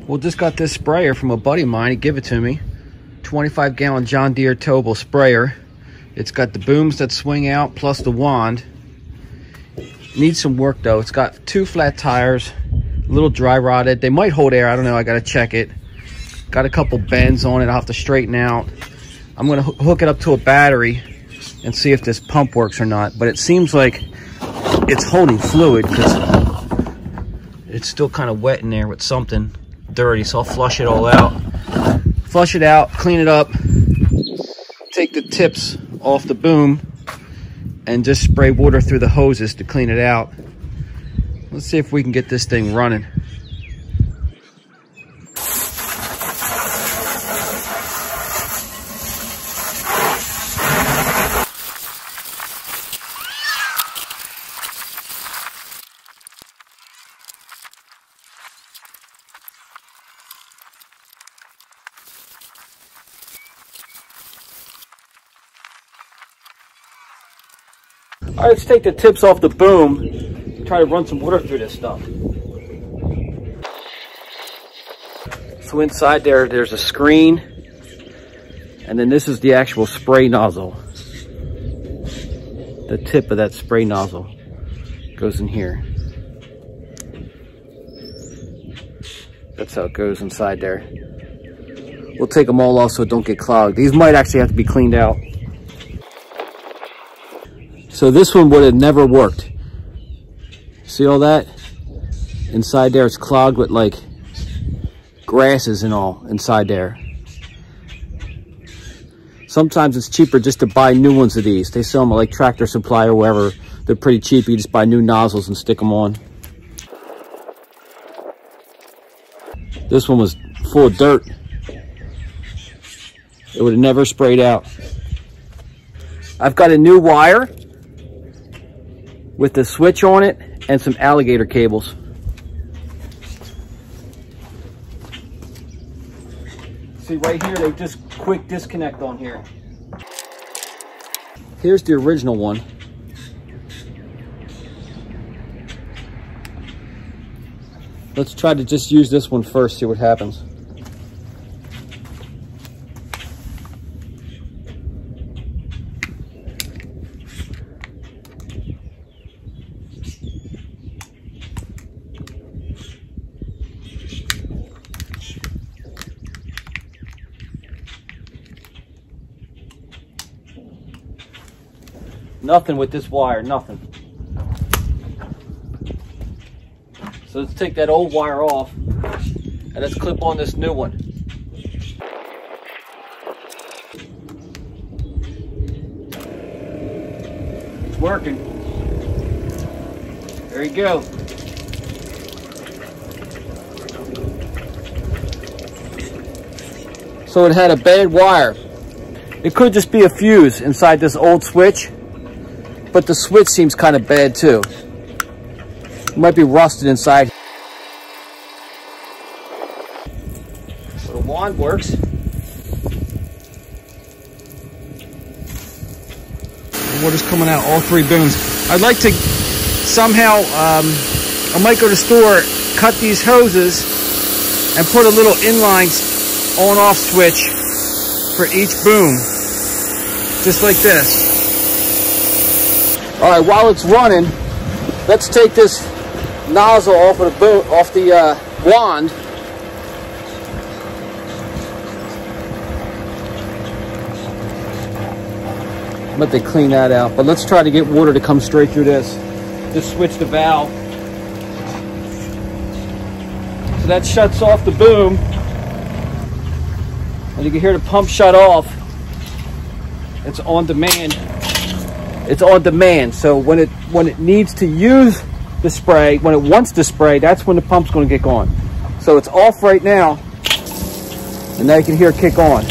Well, just got this sprayer from a buddy of mine. He gave it to me. 25-gallon John Deere towable sprayer. It's got the booms that swing out plus the wand. Needs some work though. It's got 2 flat tires, a little dry rotted. They might hold air, I don't know, I gotta check it. Got a couple bends on it I'll have to straighten out. I'm gonna hook it up to a battery and see if this pump works or not. But it seems like it's holding fluid because it's still kind of wet in there with something dirty. So I'll flush it all out. Flush it out, clean it up, take the tips off the boom, and just spray water through the hoses to clean it out. Let's see if we can get this thing running. All right, let's take the tips off the boom and try to run some water through this stuff. So inside there's a screen, and then this is the actual spray nozzle. The tip of that spray nozzle goes in here. That's how it goes inside there. We'll take them all off so it don't get clogged. These might actually have to be cleaned out. So this one would have never worked. See all that? Inside there it's clogged with like grasses and all inside there. Sometimes it's cheaper just to buy new ones of these. They sell them at like Tractor Supply or wherever. They're pretty cheap. You just buy new nozzles and stick them on. This one was full of dirt. It would have never sprayed out. I've got a new wire with the switch on it and some alligator cables. See right here, they just quick disconnect on here. Here's the original one. Let's try to just use this one first, see what happens. Nothing with this wire, nothing. So let's take that old wire off and let's clip on this new one. It's working. There you go. So it had a bad wire. It could just be a fuse inside this old switch. But the switch seems kind of bad too. It might be rusted inside. So the wand works. The water's coming out all 3 booms. I'd like to somehow, I might go to the store, cut these hoses and put a little inline on-off switch for each boom. Just like this. All right, while it's running, let's take this nozzle off of the wand. Let they clean that out. But let's try to get water to come straight through this. Just switch the valve. So that shuts off the boom. And you can hear the pump shut off. It's on demand. It's on demand, so when it needs to use the spray, when it wants to spray, that's when the pump's going to kick on. So it's off right now, and now you can hear it kick on.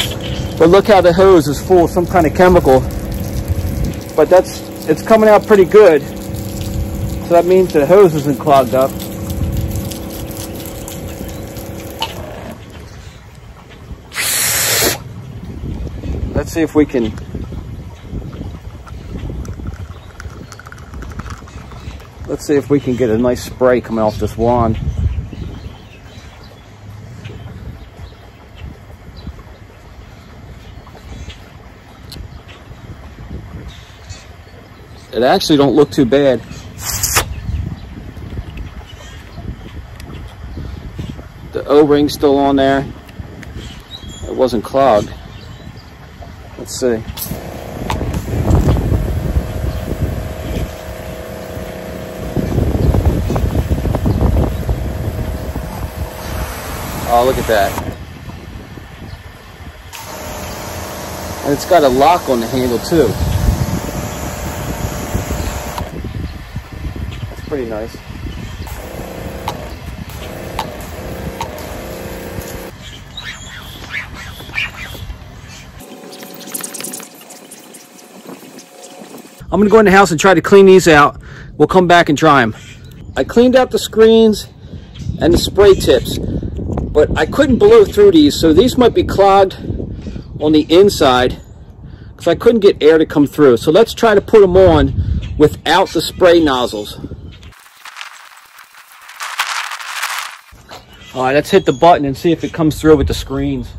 But look how the hose is full of some kind of chemical. But it's coming out pretty good. So that means the hose isn't clogged up. Let's see if we can get a nice spray coming off this wand. it actually don't look too bad. The O-ring's still on there. It wasn't clogged. Let's see. Oh, look at that. And it's got a lock on the handle too. That's pretty nice. I'm gonna go in the house and try to clean these out. We'll come back and dry them. I cleaned out the screens and the spray tips, but I couldn't blow through these, so these might be clogged on the inside because I couldn't get air to come through. So let's try to put them on without the spray nozzles. All right, let's hit the button and see if it comes through with the screens.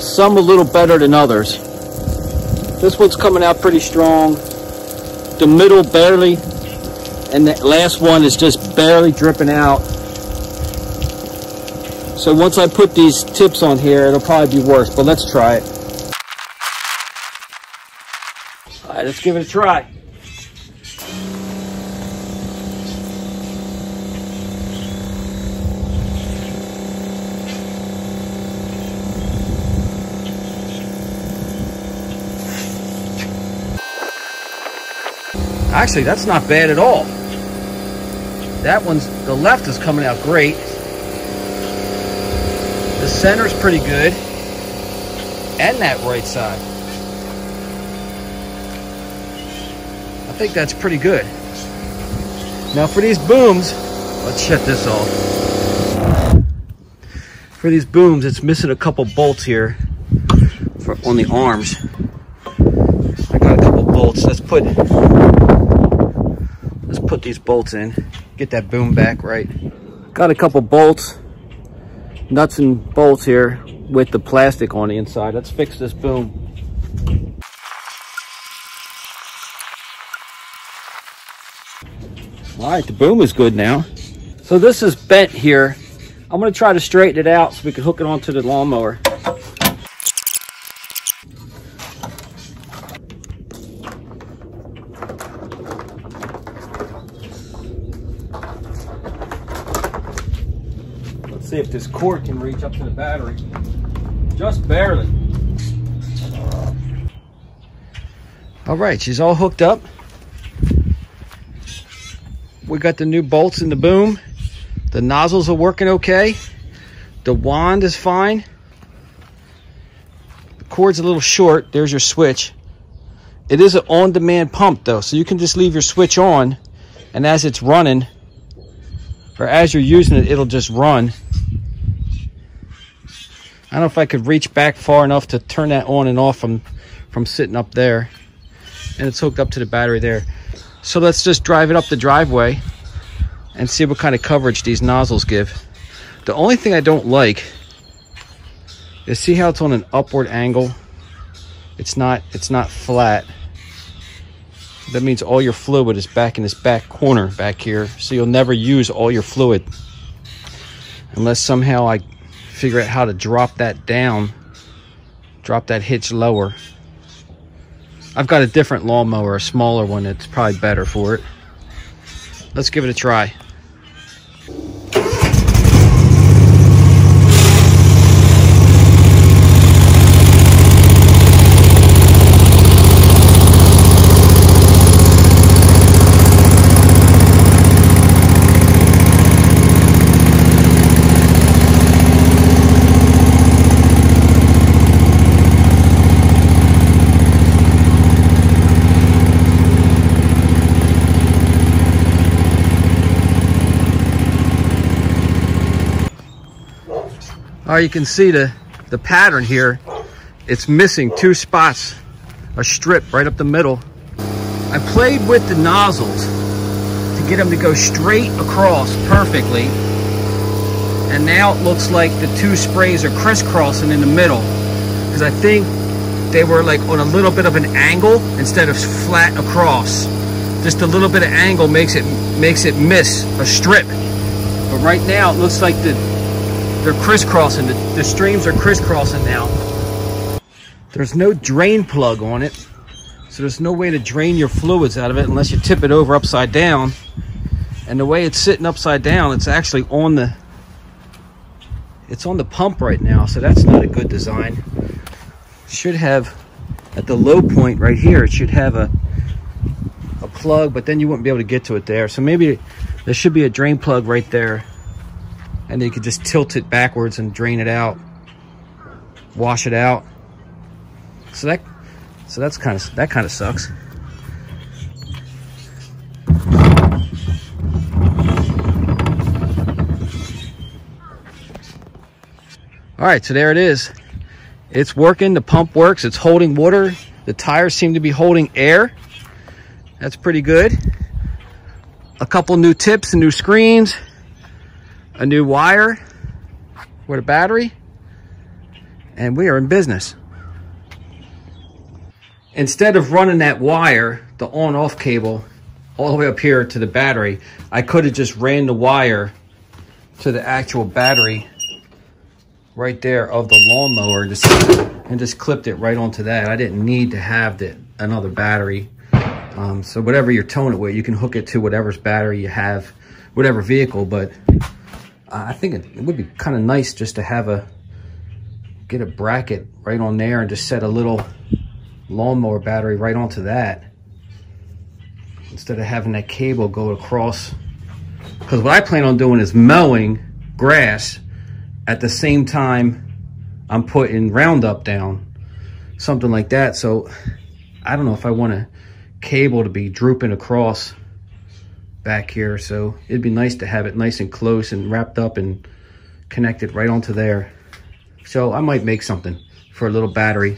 Some a little better than others. This one's coming out pretty strong. The middle barely, and the last one is just barely dripping out. So once I put these tips on here, it'll probably be worse, but let's try it. All right, let's give it a try. Actually, that's not bad at all. That one's, the left is coming out great. The center's pretty good. And that right side. I think that's pretty good. Now for these booms, let's shut this off. For these booms, it's missing a couple bolts here on the arms. I got a couple bolts. Let's put these bolts in, get that boom back right. Got a couple bolts, nuts and bolts here with the plastic on the inside. Let's fix this boom. All right, the boom is good now. So this is bent here. I'm gonna try to straighten it out so we can hook it onto the lawnmower. See if this cord can reach up to the battery. Just barely. All right, she's all hooked up. We got the new bolts in the boom. The nozzles are working okay. The wand is fine. The cord's a little short. There's your switch. It is an on-demand pump though, so you can just leave your switch on, and as it's running, or as you're using it, it'll just run. I don't know if I could reach back far enough to turn that on and off from sitting up there. And it's hooked up to the battery there. So let's just drive it up the driveway and see what kind of coverage these nozzles give. The only thing I don't like is, see how it's on an upward angle? It's not flat. That means all your fluid is back in this back corner back here. So you'll never use all your fluid unless somehow I figure out how to drop that down, drop that hitch lower. I've got a different lawnmower, a smaller one that's probably better for it. Let's give it a try. Oh, you can see the pattern here. It's missing two spots, a strip right up the middle. I played with the nozzles to get them to go straight across perfectly. And now it looks like the two sprays are crisscrossing in the middle. Because I think they were like on a little bit of an angle instead of flat across. Just a little bit of angle makes it miss a strip. But right now it looks like they're crisscrossing. The streams are crisscrossing now. There's no drain plug on it, so there's no way to drain your fluids out of it unless you tip it over upside down. And the way it's sitting upside down, it's actually on the pump right now, so that's not a good design. Should have, at the low point right here, it should have a plug, but then you wouldn't be able to get to it there. So maybe there should be a drain plug right there, and then you could just tilt it backwards and drain it out, wash it out. So that kind of sucks. All right, so there it is. It's working, the pump works, it's holding water. The tires seem to be holding air. That's pretty good. A couple new tips and new screens, a new wire with a battery, and we are in business. Instead of running that wire, the on-off cable, all the way up here to the battery, I could have just ran the wire to the actual battery right there of the lawnmower and just clipped it right onto that. I didn't need to have another battery. So whatever you're towing it with, you can hook it to whatever's battery you have, whatever vehicle. But I think it would be kind of nice just to get a bracket right on there and just set a little lawnmower battery right onto that, instead of having that cable go across. Because what I plan on doing is mowing grass at the same time I'm putting Roundup down, something like that. So I don't know if I want a cable to be drooping across back here. So it'd be nice to have it nice and close and wrapped up and connected right onto there. So I might make something for a little battery,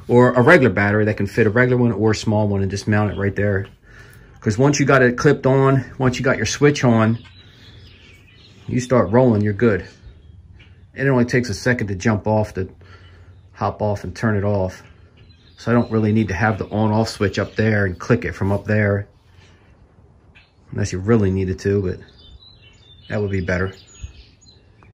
or a regular battery that can fit a regular one or a small one, and just mount it right there. Because once you got it clipped on, once you got your switch on, you start rolling, you're good. It only takes a second to jump off, to hop off and turn it off. So I don't really need to have the on-off switch up there and click it from up there. Unless you really needed to, but that would be better.